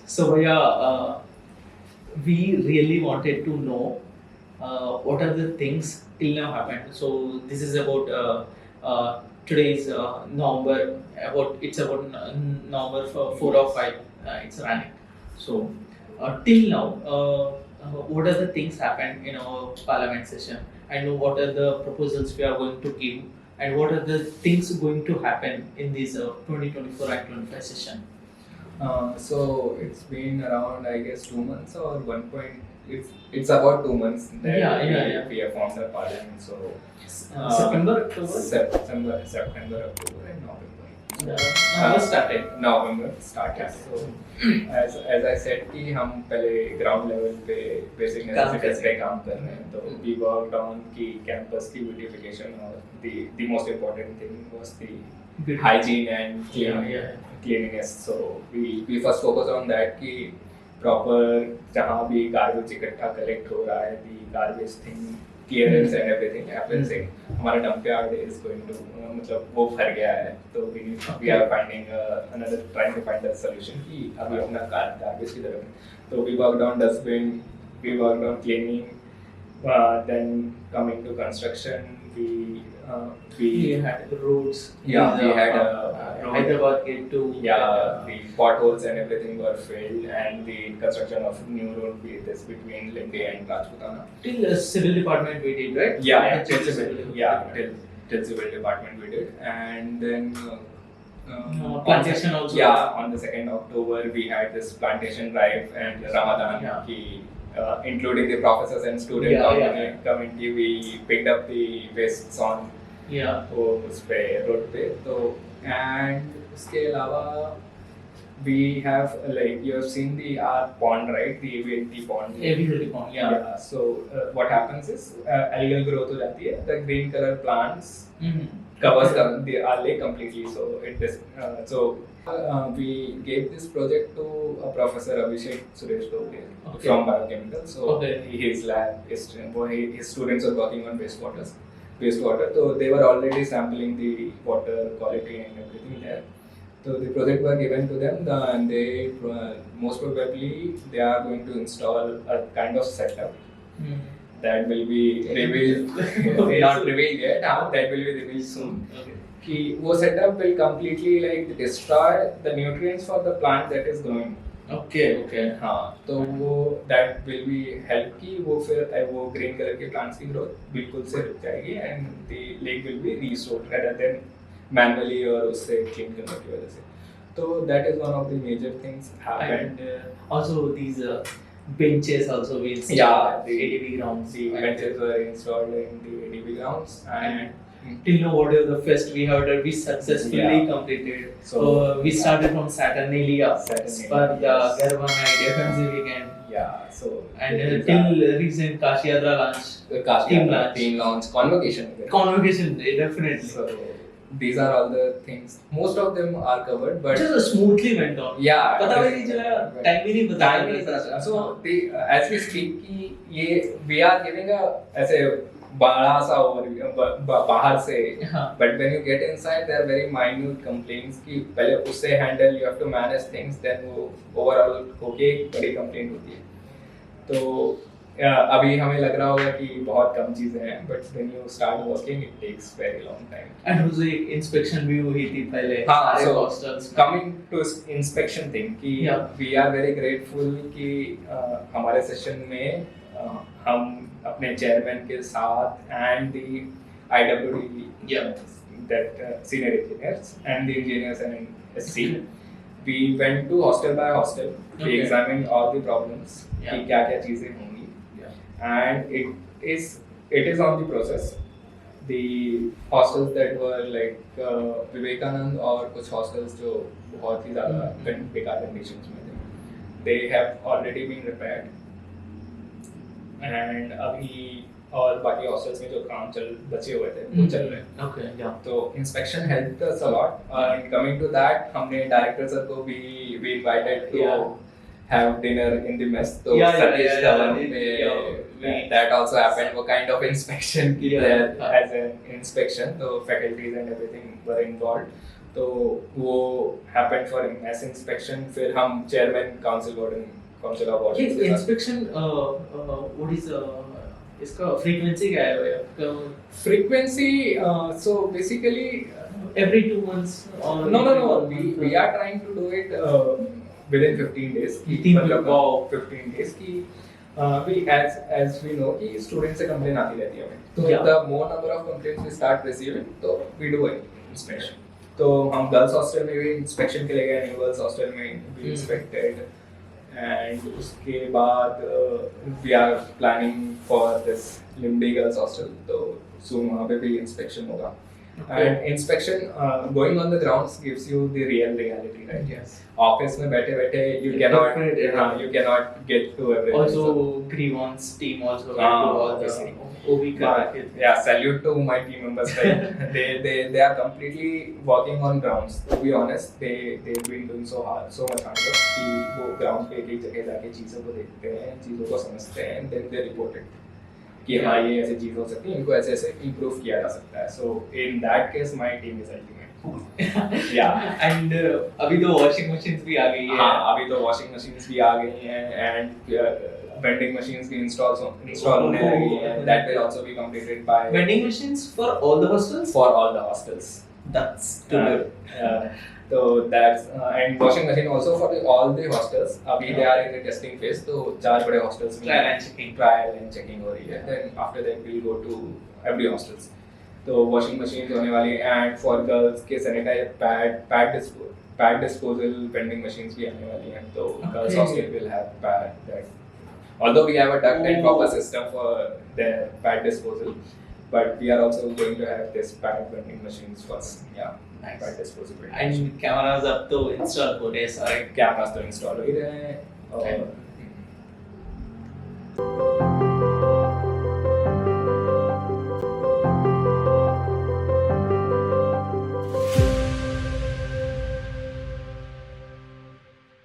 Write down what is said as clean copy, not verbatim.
So yeah, we really wanted to know what are the things till now happened. So this is about today's November. November 4 or 5. It's running. So till now, what are the things happened in our parliament session, and what are the proposals we are going to give, and what are the things going to happen in this 2024 and 25 session. So it's been around, I guess, 2 months or one point. It's about 2 months that we have formed the parliament. So September, October. September, October, and November. November started. So as I said कि हम पहले ground level पे basic necessities पे काम कर रहे हैं. तो we worked on कि campus की beautification और the most important thing was the hygiene and cleanliness. So we first focus on that कि proper जहाँ भी garbage इकट्ठा collect हो रहा है, the garbage thing clearance and everything happens. हमारा dump yard is going to मतलब वो भर गया है, तो we are finding trying to find a solution कि अभी अपना garbage की तरफ. तो we worked on dustbin, we worked on cleaning, then coming to construction, we had roads. We had Hyderabad gate to the potholes and everything were filled, and the construction of new road between Lindi and Rajputana. Till civil department we did, right? Till civil department we did, and then plantation also. On the 2nd October we had this plantation drive and Ramadan. Including the professors and student community, we picked up the wastes on उस पे road पे. तो and उसके अलावा we have, like, you have seen our pond, right? The AVLT pond. AVLT pond, yeah. So what happens is algal growth हो जाती है. The green color plants covers our lake completely. So it is we gave this project to a Professor Abhishek Suresh Doble from Biochemical. So his lab, his students are working on wastewater. So they were already sampling the water quality and everything there. So the project was given to them, and they most probably they are going to install a kind of setup that will be revealed, not revealed yet. That will be revealed soon. कि वो setup will completely like destroy the nutrients for the plant that is growing. हाँ, तो वो that will be help कि वो फिर वो green color के plants की growth बिल्कुल से रुक जाएगी, and the lake will be restored rather than manually और उससे clean करने की वजह से. तो that is one of the major things happened. And also these benches also we installed. The ADB grounds. The benches were installed in the ADB grounds, and till now whatever the fest we have done, we successfully completed. So we started from Saturnalia, Sparda, Garvana, Defensive Weekend. And till recent Kashiyatra launch, team launch, convocation day, definitely. So these are all the things. Most of them are covered, but just smoothly went on. पता भी नहीं चला, time ही नहीं पता. So as we speak कि ये we are giving a ऐसे बड़ा सा बाहर से, but when you get inside there are very minute complaints कि पहले उससे handle, you have to manage things, then वो overall होके बड़ी complaint होती है. तो अभी हमें लग रहा होगा कि बहुत कम चीजें हैं, but when you start working it takes very long time. And उसे inspection भी हुई थी पहले. So coming to inspection thing कि we are very grateful कि हमारे session में हम अपने chairman के साथ and the IWD that senior engineers and the engineers and SC, we went to hostel by hostel. We examined all the problems कि क्या-क्या चीजें होंगी, and it is on the process. The hostels that were like Vivekanand और कुछ hostels जो बहुत ही ज़्यादा बेकार conditions में थे, they have already been repaired. And अभी और बाकी hostels में जो काम बचे हुए थे वो चल रहे हैं. तो inspection helped us a lot. And coming to that, हमने director sir को भी we invited to have dinner in the mess. So that also happened. वो kind of inspection की there as an inspection. So faculties and everything were involved. तो वो happened for mass inspection. फिर हम chairman council of ये audit inspection what is इसका frequency क्या है? frequency. So basically Every 2 months or no every 1 we month? are trying to do it within 15 days की 15 मतलब wow. 15 days की we as we know कि students से complaint आती रहती है हमें तो Yeah. the more number of complaints we start receiving तो we do inspection. तो हम गर्ल्स हॉस्टल में भी इंस्पेक्शन के लिए गए, गर्ल्स हॉस्टल में भी इंस्पेक्टेड एंड उसके बाद we are planning for this लिम्बी गर्ल्स हॉस्टल, तो सून वहाँ पे भी इंस्पेक्शन होगा. And inspection going on the grounds gives you the real reality, right? Yes. Office में बैठे बैठे you Yeah, cannot definitely, yeah. you cannot get to everything. Also, Grievance team also Ah, do all the obviously. OB But, yeah, salute to my team members. Like, they are completely working on grounds. To be honest, they've been doing so much hard work कि वो ground पे एक एक जगह जाके चीज़ों को देखते हैं, चीज़ों को समझते हैं, and then they report it. कि हाँ ये ऐसी चीज़ हो सकती है, इनको ऐसे ऐसे improve किया जा सकता है. So in that case, my team is ultimate. Yeah. And अभी तो washing machines भी आ गई है. हाँ, अभी तो washing machines भी आ गई हैं and vending machines भी install होने लगी हैं. That will also be completed by Vending machines for all the hostels? for all the hostels. That's too good. So that's and washing machine also for all the hostels. अभी they are in the testing phase. तो 4 बड़े hostels में trial and checking हो रही है. Then after that we'll go to every hostels. तो washing machines होने वाली है and for girls के sanitizer pad disposal vending machines भी आने वाली हैं. तो girls hostel will have that. Although we have a duct and proper system for their pad disposal, but we are also going to have this pad vending machines first. Yeah. Nice. Pad disposal. And cameras अब तो install हो रहे हैं सारे. Cameras तो install हो ही रहे हैं और